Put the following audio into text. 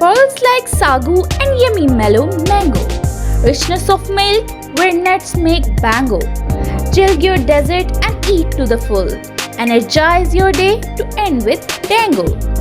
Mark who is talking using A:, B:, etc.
A: pearls like sagu and yummy mellow mango. Richness of milk where nuts make bango. Chill your dessert and eat to the full. Energize your day to end with tango.